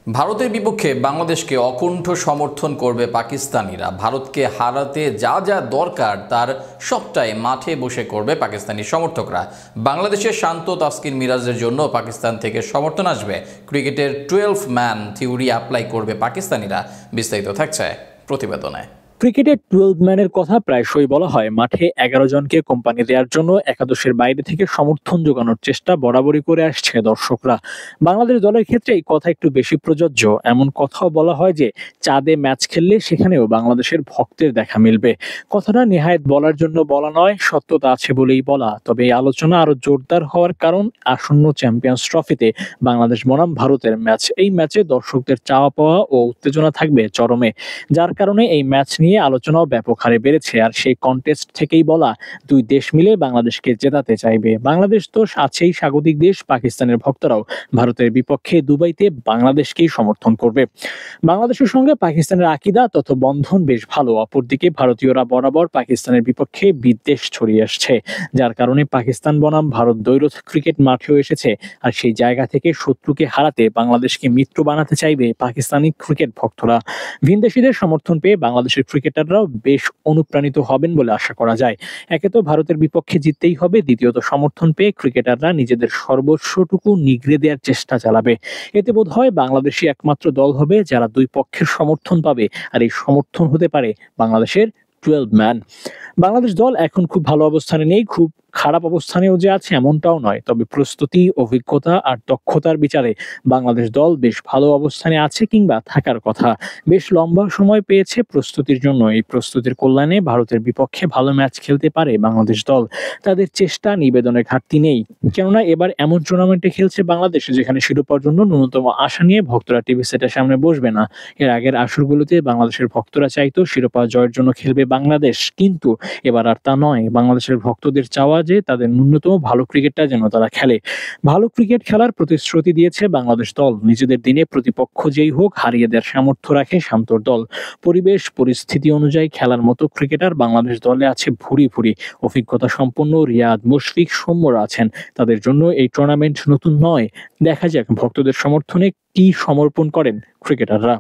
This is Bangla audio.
ভারতের বিপক্ষে বাংলাদেশকে অকুণ্ঠ সমর্থন করবে পাকিস্তানিরা। ভারতকে হারাতে যা যা দরকার তার সবটাই মাঠে বসে করবে পাকিস্তানি সমর্থকরা। বাংলাদেশের শান্ত তাসকিন মিরাজের জন্য পাকিস্তান থেকে সমর্থন আসবে। ক্রিকেটের 12 ম্যান থিওরি অ্যাপ্লাই করবে পাকিস্তানিরা। বিস্তারিত থাকছে প্রতিবেদনে। ক্রিকেটের 12 ম্যানের কথা প্রায়শই বলা হয়। মাঠে 11 জনকে কোম্পানি দেওয়ার জন্য একাদশের বাইরে থেকে সমর্থন জোগানোর চেষ্টা বরাবরই করে আসছে দর্শকরা। বাংলাদেশ দলের ক্ষেত্রে এই কথা একটু বেশি প্রযোজ্য। এমন কথাও বলা হয় যে চাঁদে ম্যাচ খেললে সেখানেও বাংলাদেশের ভক্তের দেখা মিলবে। কথাটা নেহায়েত বলার জন্য বলা নয়, সত্যতা আছে বলেই বলা। তবে এই আলোচনা আরো জোরদার হওয়ার কারণ আসন্ন চ্যাম্পিয়ন্স ট্রফিতে বাংলাদেশ বনাম ভারতের ম্যাচ। এই ম্যাচে দর্শকদের চাওয়া পাওয়া ও উত্তেজনা থাকবে চরমে, যার কারণে এই ম্যাচ নিয়ে আলোচনাও ব্যাপক হারে বেড়েছে। আর সেই কন্টেস্ট থেকেই বলা, দুই দেশ মিলে বাংলাদেশকে জেতাতে চাইবে। বাংলাদেশ তো আছেই স্বাগতিক দেশ, পাকিস্তানের ভক্তরাও ভারতের বিপক্ষে দুবাইতে বাংলাদেশকেই সমর্থন করবে। বাংলাদেশের সঙ্গে পাকিস্তানের আকীদা তথা বন্ধন বেশ ভালো। অপরদিকে ভারতীয়রা বরাবর পাকিস্তানের বিপক্ষে বিদ্বেষ ছড়িয়ে আসছে, যার কারণে পাকিস্তান বনাম ভারত দ্বৈরথ ক্রিকেট মাঠেও এসেছে। আর সেই জায়গা থেকে শত্রুকে হারাতে বাংলাদেশকে মিত্র বানাতে চাইবে পাকিস্তানি ক্রিকেট ভক্তরা। ভিনদেশীদের সমর্থন পেয়ে বাংলাদেশের ক্রিকেটাররাও বেশ অনুপ্রাণিত হবেন বলে আশা করা যায়। একে তো ভারতের বিপক্ষে জিততেই হবে, দ্বিতীয়ত সমর্থন পেয়ে ক্রিকেটাররা নিজেদের সর্বস্বটুকু নিগড়ে দেওয়ার চেষ্টা চালাবে। এতে বোধ হয় বাংলাদেশই একমাত্র দল হবে যারা দুই পক্ষের সমর্থন পাবে। আর এই সমর্থন হতে পারে বাংলাদেশের 12 ম্যান। বাংলাদেশ দল এখন খুব ভালো অবস্থানে নেই, খুব খারাপ অবস্থানেও যে আছে এমনটাও নয়। তবে প্রস্তুতি, অভিজ্ঞতা আর দক্ষতার বিচারে বাংলাদেশ দল বেশ ভালো অবস্থানে আছে, কিংবা থাকার কথা। বেশ লম্বা সময় পেয়েছে প্রস্তুতির জন্য। এই প্রস্তুতির কল্যাণে ভারতের বিপক্ষে ভালো ম্যাচ খেলতে পারে বাংলাদেশ দল। তাদের চেষ্টা নিবেদনের ঘাটতি নেই, কেননা এবার এমন টুর্নামেন্টে খেলছে বাংলাদেশ যেখানে শিরোপার জন্য ন্যূনতম আশা নিয়ে ভক্তরা টিভি সেটের সামনে বসবে না। এর আগের আসরগুলোতে বাংলাদেশের ভক্তরা চাইতো শিরোপা জয়ের জন্য খেলবে বাংলাদেশ, কিন্তু এবার আর তা নয়। বাংলাদেশের ভক্তদের চাওয়া যে তাদের ন্যূনতম ভালো ক্রিকেটটা যেন তারা খেলে। ভালো ক্রিকেট খেলার প্রতিশ্রুতি দিয়েছে বাংলাদেশ দল। নিজেদের দিনে প্রতিপক্ষ যেই হোক হারিয়ে দেওয়ার সামর্থ্য রাখে শান্তর দল। পরিবেশ পরিস্থিতি অনুযায়ী খেলার মতো ক্রিকেটার বাংলাদেশ দলে আছে ভুরি ভুরি। অভিজ্ঞতা সম্পন্ন রিয়াদ, মুশফিক, সৌম্যরা আছেন। তাদের জন্য এই টুর্নামেন্ট নতুন নয়। দেখা যাক ভক্তদের সমর্থনে কি সমর্পণ করেন ক্রিকেটাররা।